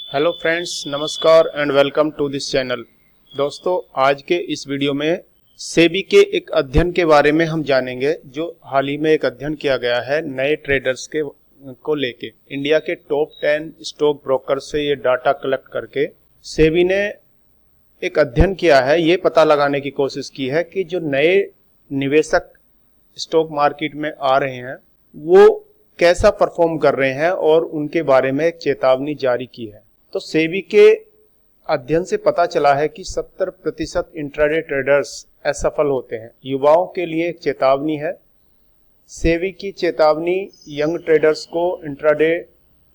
Hello friends, नमस्कार and welcome to this channel. दोस्तों, आज के इस वीडियो में सेबी के एक अध्ययन के बारे में हम जानेंगे जो हाल ही में एक अध्ययन किया गया है नए ट्रेडर्स के को लेके। इंडिया के टॉप 10 स्टॉक ब्रोकर से ये डाटा कलेक्ट करके सेबी ने एक अध्ययन किया है। ये पता लगाने की कोशिश की है कि जो नए निवेशक स्टॉक मार्केट में आ रहे हैं वो कैसा परफॉर्म कर रहे हैं और उनके बारे में एक चेतावनी जारी की है। तो सेबी के अध्ययन से पता चला है कि 70% इंट्राडे ट्रेडर्स असफल होते हैं। युवाओं के लिए एक चेतावनी है। सेबी की चेतावनी, यंग ट्रेडर्स को इंट्राडे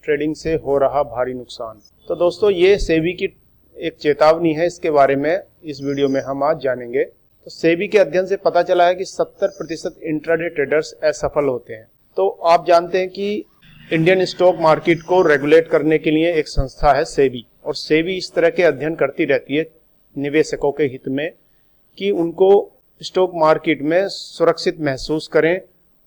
ट्रेडिंग से हो रहा भारी नुकसान। तो दोस्तों, ये सेबी की एक चेतावनी है, इसके बारे में इस वीडियो में हम आज जानेंगे। तो सेबी के अध्ययन से पता चला है कि 70% इंट्राडे ट्रेडर्स असफल होते हैं। तो आप जानते हैं कि इंडियन स्टॉक मार्केट को रेगुलेट करने के लिए एक संस्था है सेबी, और सेबी इस तरह के अध्ययन करती रहती है निवेशकों के हित में कि उनको स्टॉक मार्केट में सुरक्षित महसूस करें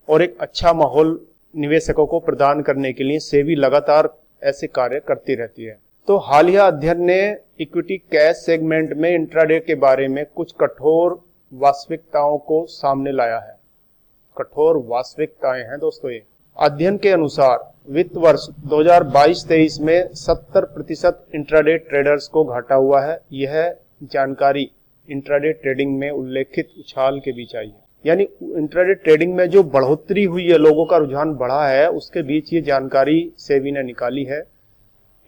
और एक अच्छा माहौल निवेशकों को प्रदान करने के लिए सेबी लगातार ऐसे कार्य करती रहती है। तो हालिया अध्ययन ने इक्विटी कैश सेगमेंट में इंट्राडे के बारे में कुछ कठोर वास्तविकताओं को सामने लाया है। कठोर वास्तविकताएं हैं दोस्तों ये। अध्ययन के अनुसार वित्त वर्ष 2022-23 में 70% इंट्राडे ट्रेडर्स को घाटा हुआ है। यह जानकारी इंट्राडे ट्रेडिंग में उल्लेखित उछाल के बीच आई है। यानी इंट्राडे ट्रेडिंग में जो बढ़ोतरी हुई है, लोगों का रुझान बढ़ा है, उसके बीच ये जानकारी सेबी ने निकाली है।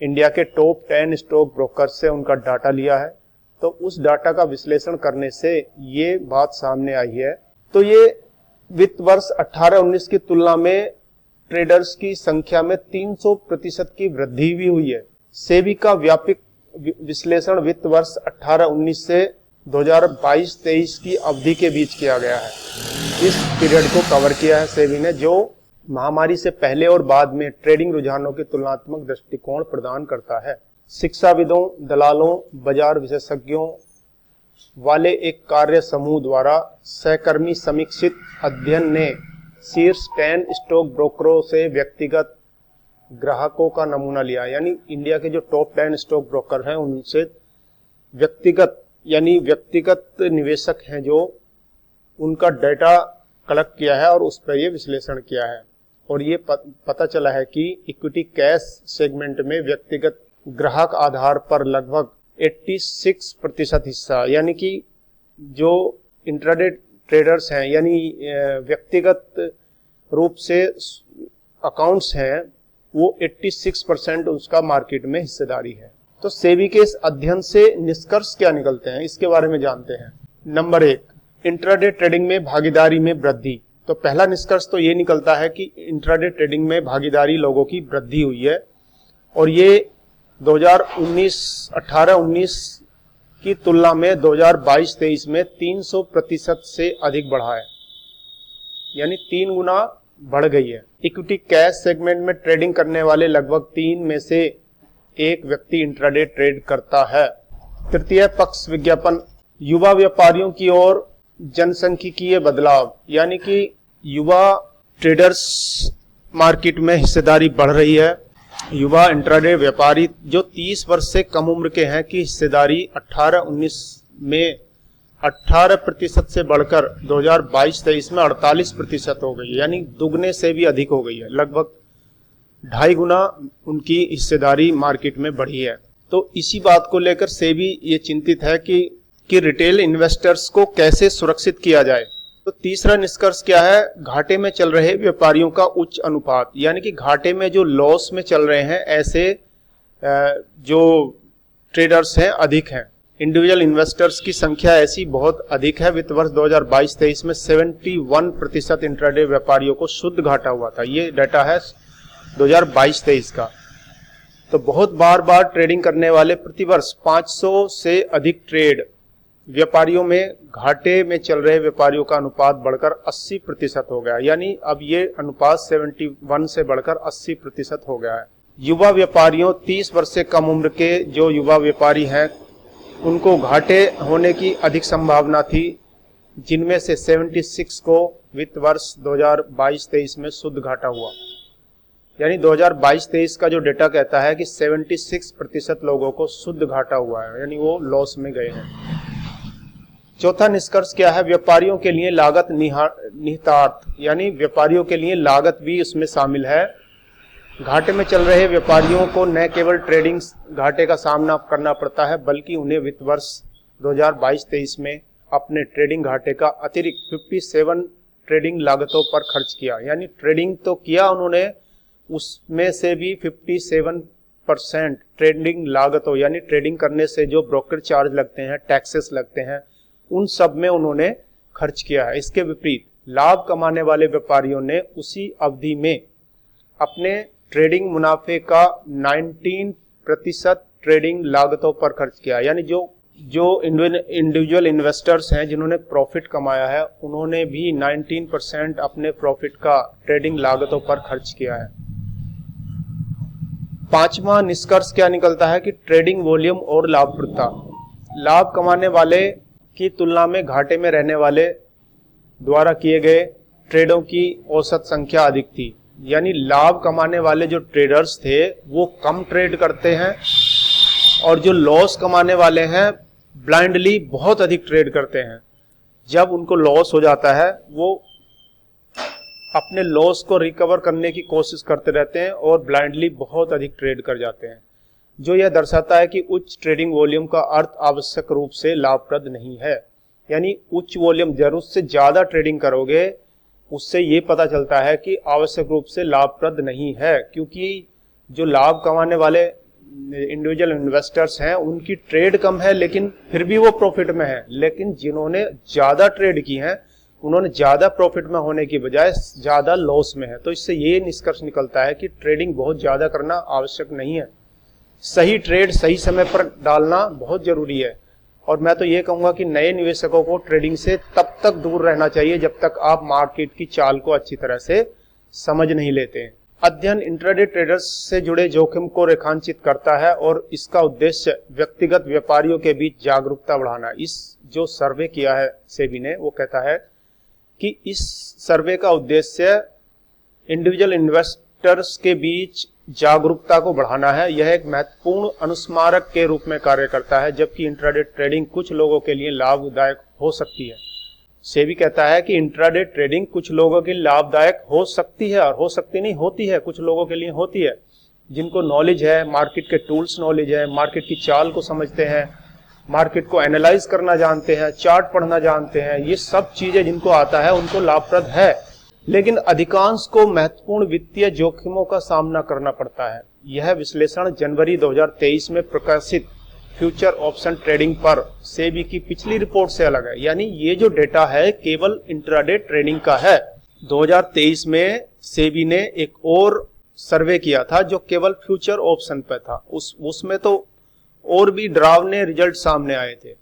इंडिया के टॉप 10 स्टॉक ब्रोकर से उनका डाटा लिया है। तो उस डाटा का विश्लेषण करने से ये बात सामने आई है। तो ये वित्त वर्ष 18-19 की तुलना में ट्रेडर्स की संख्या में 300% की वृद्धि भी हुई है। सेबी का व्यापक विश्लेषण वित्त वर्ष 18-19 से 2022-23 की अवधि के बीच किया गया है। इस पीरियड को कवर किया है सेबी ने, जो महामारी से पहले और बाद में ट्रेडिंग रुझानों के तुलनात्मक दृष्टिकोण प्रदान करता है। शिक्षाविदों, दलालों, बाजार विशेषज्ञों वाले एक कार्य समूह द्वारा सहकर्मी समीक्षित अध्ययन ने शीर्ष 10 स्टॉक ब्रोकरों से व्यक्तिगत ग्राहकों का नमूना लिया। यानी इंडिया के जो टॉप 10 स्टॉक ब्रोकर हैं उनसे व्यक्तिगत निवेशक हैं जो उनका डाटा कलेक्ट किया है और उस पर ये विश्लेषण किया है। और ये पता चला है कि इक्विटी कैश सेगमेंट में व्यक्तिगत ग्राहक आधार पर लगभग 86% हिस्सा, यानी कि जो इंट्राडे ट्रेडर्स हैं, यानी व्यक्तिगत रूप से अकाउंट्स हैं, वो 86% उसका मार्केट में हिस्सेदारी है। तो सेबी के इस अध्ययन से निष्कर्ष क्या निकलते हैं, इसके बारे में जानते हैं। नंबर 1, इंट्राडे ट्रेडिंग में भागीदारी में वृद्धि। तो पहला निष्कर्ष तो ये निकलता है कि इंट्राडे ट्रेडिंग में भागीदारी लोगों की वृद्धि हुई है, और ये 2018-19 की तुलना में 2022-23 में 300% से अधिक बढ़ा है, यानी 3 गुना बढ़ गई है। इक्विटी कैश सेगमेंट में ट्रेडिंग करने वाले लगभग 3 में से 1 व्यक्ति इंट्राडे ट्रेड करता है। तृतीय पक्ष विज्ञापन, युवा व्यापारियों की ओर जनसांख्यिकीय बदलाव, यानी कि युवा ट्रेडर्स मार्केट में हिस्सेदारी बढ़ रही है। युवा इंट्राडे व्यापारी जो 30 वर्ष से कम उम्र के हैं की हिस्सेदारी 18-19 में 18% से बढ़कर 2022-23 में 48% हो गई, यानी दुगने से भी अधिक हो गई है। लगभग 2.5 गुना उनकी हिस्सेदारी मार्केट में बढ़ी है। तो इसी बात को लेकर सेबी ये चिंतित है कि रिटेल इन्वेस्टर्स को कैसे सुरक्षित किया जाए। तो तीसरा निष्कर्ष क्या है, घाटे में चल रहे व्यापारियों का उच्च अनुपात, यानी कि घाटे में जो लॉस में चल रहे हैं ऐसे जो ट्रेडर्स हैं अधिक हैं। इंडिविजुअल इन्वेस्टर्स की संख्या ऐसी बहुत अधिक है। वित्त वर्ष 2022-23 में 71% इंट्राडे व्यापारियों को शुद्ध घाटा हुआ था। ये डाटा है 2022-23 का। तो बहुत बार ट्रेडिंग करने वाले प्रतिवर्ष 500 से अधिक ट्रेड व्यापारियों में घाटे में चल रहे व्यापारियों का अनुपात बढ़कर 80% हो गया, यानी अब ये अनुपात 71 से बढ़कर 80% हो गया है। युवा व्यापारियों, 30 वर्ष से कम उम्र के जो युवा व्यापारी हैं उनको घाटे होने की अधिक संभावना थी, जिनमें से 76 को वित्त वर्ष 2022-23 में शुद्ध घाटा हुआ। यानी 2022-23 का जो डेटा कहता है कि 76% लोगों को शुद्ध घाटा हुआ है, यानी वो लॉस में गए हैं। चौथा निष्कर्ष क्या है? व्यापारियों के लिए लागत निहितार्थ, यानी व्यापारियों के लिए लागत भी इसमें शामिल है। घाटे में चल रहे व्यापारियों को न केवल ट्रेडिंग घाटे का सामना करना पड़ता है, बल्कि उन्हें वित्त वर्ष 2022-23 में अपने ट्रेडिंग घाटे का अतिरिक्त 57 ट्रेडिंग लागतों पर खर्च किया। यानी ट्रेडिंग तो किया उन्होंने, उसमें से भी 57% ट्रेडिंग लागतों, यानी ट्रेडिंग करने से जो ब्रोकर चार्ज लगते हैं, टैक्सेस लगते हैं, उन सब में उन्होंने खर्च किया है। इसके विपरीत लाभ कमाने वाले व्यापारियों ने उसी अवधि में अपने ट्रेडिंग मुनाफे का 19% ट्रेडिंग लागतों पर खर्च किया। यानी जो इंडिविजुअल इन्वेस्टर्स हैं जिन्होंने प्रॉफिट कमाया है, उन्होंने भी 19% अपने प्रॉफिट का ट्रेडिंग लागतों पर खर्च किया है। पांचवा निष्कर्ष क्या निकलता है कि ट्रेडिंग वॉल्यूम और लाभप्रदता, लाभ कमाने वाले की तुलना में घाटे में रहने वाले द्वारा किए गए ट्रेडों की औसत संख्या अधिक थी। यानी लाभ कमाने वाले जो ट्रेडर्स थे वो कम ट्रेड करते हैं, और जो लॉस कमाने वाले हैं ब्लाइंडली बहुत अधिक ट्रेड करते हैं। जब उनको लॉस हो जाता है वो अपने लॉस को रिकवर करने की कोशिश करते रहते हैं और ब्लाइंडली बहुत अधिक ट्रेड कर जाते हैं, जो यह दर्शाता है कि उच्च ट्रेडिंग वॉल्यूम का अर्थ आवश्यक रूप से लाभप्रद नहीं है। यानी उच्च वॉल्यूम, जरूरत से ज्यादा ट्रेडिंग करोगे, उससे ये पता चलता है कि आवश्यक रूप से लाभप्रद नहीं है, क्योंकि जो लाभ कमाने वाले इंडिविजुअल इन्वेस्टर्स हैं उनकी ट्रेड कम है लेकिन फिर भी वो प्रॉफिट में है। लेकिन जिन्होंने ज्यादा ट्रेड की है उन्होंने ज्यादा प्रॉफिट में होने की बजाय ज्यादा लॉस में है। तो इससे ये निष्कर्ष निकलता है कि ट्रेडिंग बहुत ज्यादा करना आवश्यक नहीं है। सही ट्रेड सही समय पर डालना बहुत जरूरी है। और मैं तो ये कहूंगा कि नए निवेशकों को ट्रेडिंग से तब तक दूर रहना चाहिए जब तक आप मार्केट की चाल को अच्छी तरह से समझ नहीं लेते हैं। अध्ययन इंट्राडे ट्रेडर्स से जुड़े जोखिम को रेखांकित करता है और इसका उद्देश्य व्यक्तिगत व्यापारियों के बीच जागरूकता बढ़ाना। इस जो सर्वे किया है सेबी ने, वो कहता है कि इस सर्वे का उद्देश्य इंडिविजुअल इन्वेस्टर्स के बीच जागरूकता को बढ़ाना है। यह एक महत्वपूर्ण अनुस्मारक के रूप में कार्य करता है, जबकि इंट्राडे ट्रेडिंग कुछ लोगों के लिए लाभदायक हो सकती है। सेबी कहता है कि इंट्राडे ट्रेडिंग कुछ लोगों के लिए लाभदायक हो सकती है और हो सकती नहीं, होती है, कुछ लोगों के लिए होती है। जिनको नॉलेज है, मार्केट के टूल्स नॉलेज है, मार्केट की चाल को समझते हैं, मार्केट को एनालाइज करना जानते हैं, चार्ट पढ़ना जानते हैं, ये सब चीजें जिनको आता है उनको लाभप्रद है। लेकिन अधिकांश को महत्वपूर्ण वित्तीय जोखिमों का सामना करना पड़ता है। यह विश्लेषण जनवरी 2023 में प्रकाशित फ्यूचर ऑप्शन ट्रेडिंग पर सेबी की पिछली रिपोर्ट से अलग है। यानी ये जो डेटा है केवल इंट्राडे ट्रेडिंग का है। 2023 में सेबी ने एक और सर्वे किया था जो केवल फ्यूचर ऑप्शन पे था। उसमें तो और भी डरावने रिजल्ट सामने आए थे।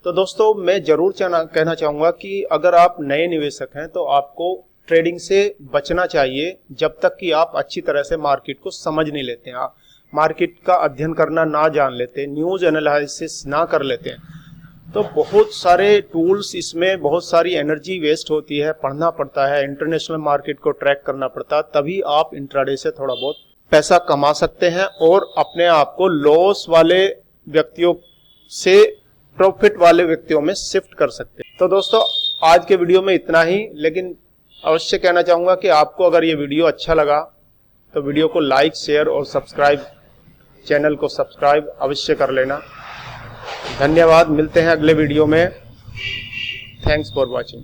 तो दोस्तों मैं जरूर कहना चाहूंगा कि अगर आप नए निवेशक हैं तो आपको ट्रेडिंग से बचना चाहिए जब तक कि आप अच्छी तरह से मार्केट को समझ नहीं लेते हैं, आप मार्केट का अध्ययन करना ना जान लेते, न्यूज एनालिसिस ना कर लेते हैं। तो बहुत सारे टूल्स, इसमें बहुत सारी एनर्जी वेस्ट होती है, पढ़ना पड़ता है, इंटरनेशनल मार्केट को ट्रैक करना पड़ता है, तभी आप इंट्राडे से थोड़ा बहुत पैसा कमा सकते हैं और अपने आप को लॉस वाले व्यक्तियों से प्रॉफिट वाले व्यक्तियों में शिफ्ट कर सकते हैं। तो दोस्तों आज के वीडियो में इतना ही, लेकिन अवश्य कहना चाहूंगा कि आपको अगर ये वीडियो अच्छा लगा तो वीडियो को लाइक, शेयर और सब्सक्राइब, चैनल को सब्सक्राइब अवश्य कर लेना। धन्यवाद, मिलते हैं अगले वीडियो में। Thanks for watching.